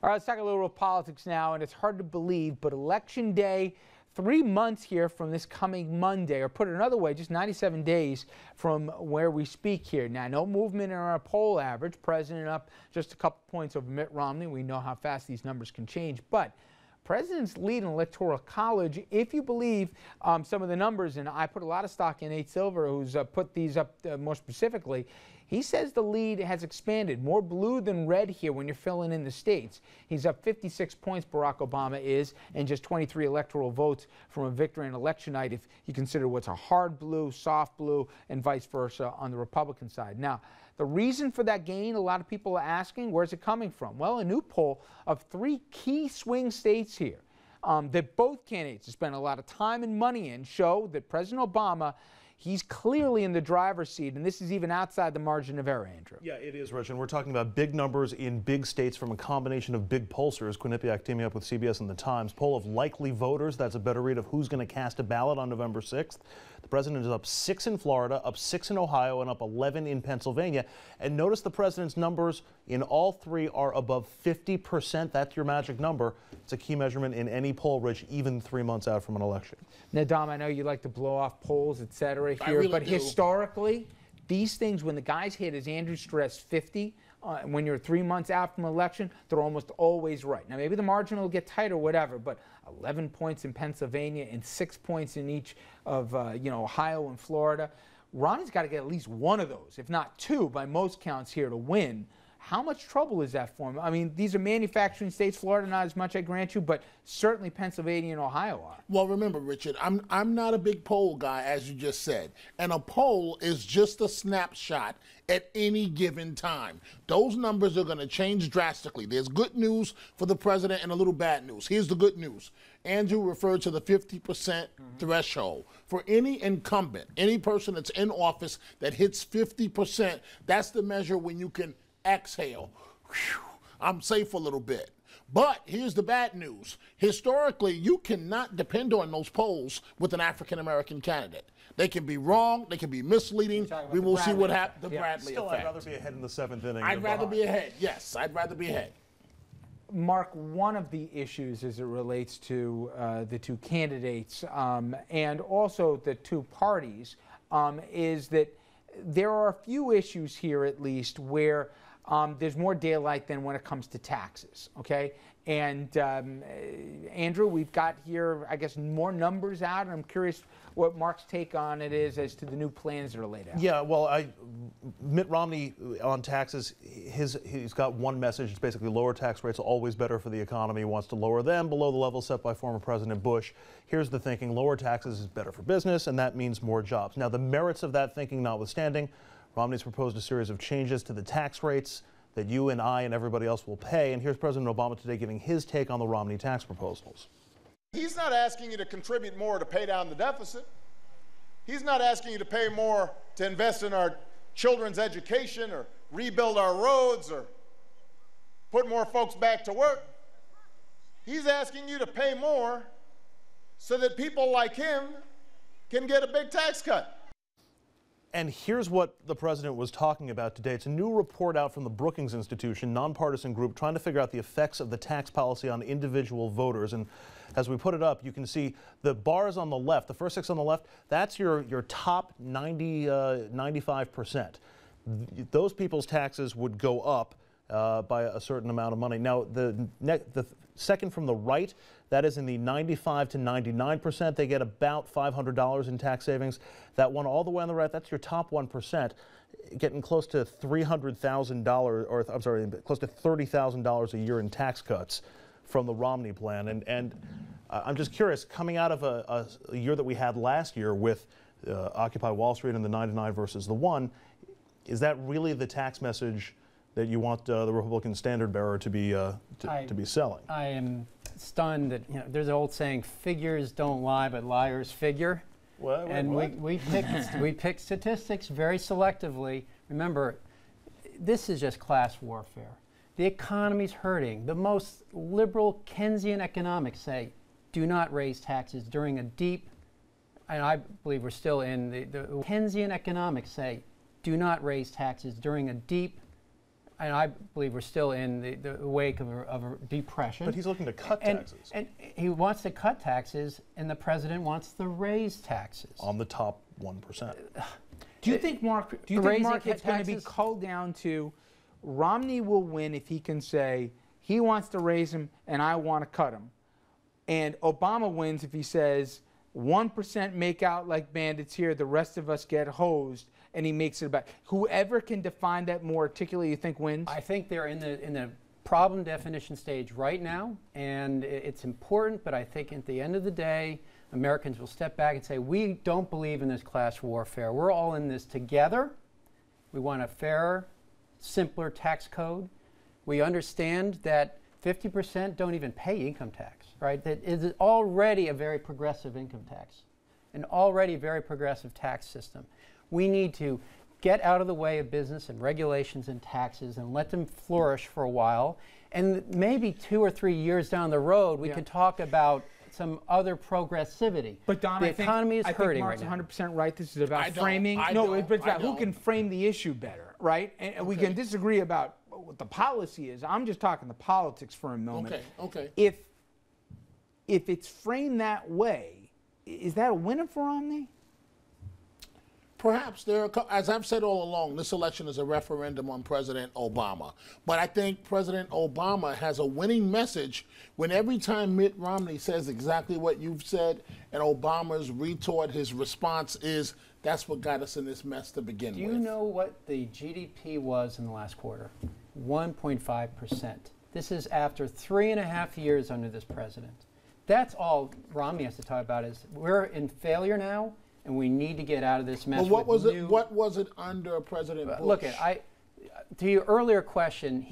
All right, let's talk a little politics now, and it's hard to believe, but Election Day, 3 months here from this coming Monday, or put it another way, just 97 days from where we speak here. Now, no movement in our poll average. President up just a couple points over Mitt Romney. We know how fast these numbers can change, but President's lead in Electoral College, if you believe some of the numbers, and I put a lot of stock in Nate Silver, who's put these up more specifically, he says the lead has expanded, more blue than red here when you're filling in the states. He's up 56 points, Barack Obama is, and just 23 electoral votes from a victory on election night if you consider what's a hard blue, soft blue, and vice versa on the Republican side. Now, the reason for that gain, a lot of people are asking, where's it coming from? Well, a new poll of 3 key swing states here that both candidates have spent a lot of time and money in show that President Obama, he's clearly in the driver's seat, and this is even outside the margin of error, Andrew. Yeah, it is, Rich, and we're talking about big numbers in big states from a combination of big pollsters. Quinnipiac teaming up with CBS and The Times. Poll of likely voters, that's a better read of who's going to cast a ballot on November 6th. The president is up 6 in Florida, up 6 in Ohio, and up 11 in Pennsylvania. And notice the president's numbers in all 3 are above 50%. That's your magic number. It's a key measurement in any poll, Rich, even 3 months out from an election. Now, Dom, I know you like to blow off polls, et cetera, here, really but do. Historically, these things, when the guys hit, as Andrew stressed, 50, when you're 3 months out from an election, they're almost always right. Now, maybe the margin will get tight or whatever, but 11 points in Pennsylvania and 6 points in each of, Ohio and Florida. Romney's got to get at least one of those, if not 2, by most counts here to win. How much trouble is that for him? I mean, these are manufacturing states. Florida, not as much, I grant you, but certainly Pennsylvania and Ohio are. Well, remember, Richard, I'm not a big poll guy, as you just said. And a poll is just a snapshot at any given time. Those numbers are going to change drastically. There's good news for the president and a little bad news. Here's the good news. Andrew referred to the 50% threshold. For any incumbent, any person that's in office that hits 50%, that's the measure when you can exhale. Whew, I'm safe a little bit. But here's the bad news. Historically, you cannot depend on those polls with an African-American candidate. They can be wrong. They can be misleading. We will see what happens. The Bradley Still, effect. I'd rather be ahead in the 7th inning. I'd rather be ahead. Yes, I'd rather be ahead. Mark, one of the issues as it relates to the 2 candidates and also the 2 parties is that there are a few issues here, at least, where there's more daylight than when it comes to taxes, okay? And Andrew, we've got here, I guess, more numbers out, and I'm curious what Mark's take on it is as to the new plans that are laid out. Yeah, well, Mitt Romney on taxes, he's got one message. It's basically lower tax rates are always better for the economy. He wants to lower them below the level set by former President Bush. Here's the thinking: lower taxes is better for business, and that means more jobs. Now, the merits of that thinking notwithstanding, Romney's proposed a series of changes to the tax rates that you and I and everybody else will pay. And here's President Obama today giving his take on the Romney tax proposals. He's not asking you to contribute more to pay down the deficit. He's not asking you to pay more to invest in our children's education or rebuild our roads or put more folks back to work. He's asking you to pay more so that people like him can get a big tax cut. And here's what the president was talking about today. It's a new report out from the Brookings Institution, nonpartisan group, trying to figure out the effects of the tax policy on individual voters. And as we put it up, you can see the bars on the left, the first 6 on the left, that's your top 95%. Those people's taxes would go up by a certain amount of money. Now, the second from the right, that is in the 95 to 99%. They get about $500 in tax savings. That one all the way on the right, that's your top 1%, getting close to $300,000, or I'm sorry, close to $30,000 a year in tax cuts from the Romney plan. And I'm just curious, coming out of a year that we had last year with Occupy Wall Street and the 99 versus the 1, is that really the tax message that you want the Republican standard bearer to be selling? I am stunned that there's an old saying: "Figures don't lie, but liars figure." And we pick statistics very selectively. Remember, this is just class warfare. The economy's hurting. The most liberal Keynesian economics say, do not raise taxes during a deep, and I believe we're still in the Keynesian economics say, do not raise taxes during a deep and I believe we're still in the wake of a depression. But he's looking to cut taxes. And he wants to cut taxes, and the president wants to raise taxes. On the top 1%. Do you think, Mark, it's going to be culled down to Romney will win if he can say he wants to raise them and I want to cut them, and Obama wins if he says 1% make out like bandits here, the rest of us get hosed, and he makes it about whoever can define that more articulately, you think wins? I think they're in the problem definition stage right now, and it's important, but I think at the end of the day, Americans will step back and say, we don't believe in this class warfare. We're all in this together. We want a fairer, simpler tax code. We understand that 50% don't even pay income tax, right? That is already a very progressive income tax, an already very progressive tax system. We need to get out of the way of business and regulations and taxes and let them flourish for a while. And maybe 2 or 3 years down the road, we can talk about some other progressivity. But Don, the economy is hurting right now. I think Mark's 100% right. This is about framing. No, it's about who can frame the issue better, right? And we can disagree about what the policy is. I'm just talking the politics for a moment. Okay. If it's framed that way, is that a winner for Romney? Perhaps as I've said all along, this election is a referendum on President Obama. But I think President Obama has a winning message when every time Mitt Romney says exactly what you've said, and Obama's retort, his response is, that's what got us in this mess to begin with. Do you know what the GDP was in the last quarter? 1.5%. This is after 3.5 years under this president. That's all Romney has to talk about is we're in failure now, and we need to get out of this mess. Well, what was it under President Bush? Look, to your earlier question,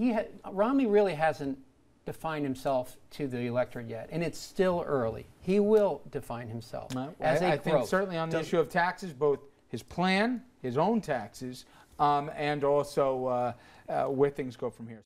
Romney really hasn't defined himself to the electorate yet, and it's still early. He will define himself as I think certainly on the issue of taxes, both his plan, his own taxes, and also where things go from here.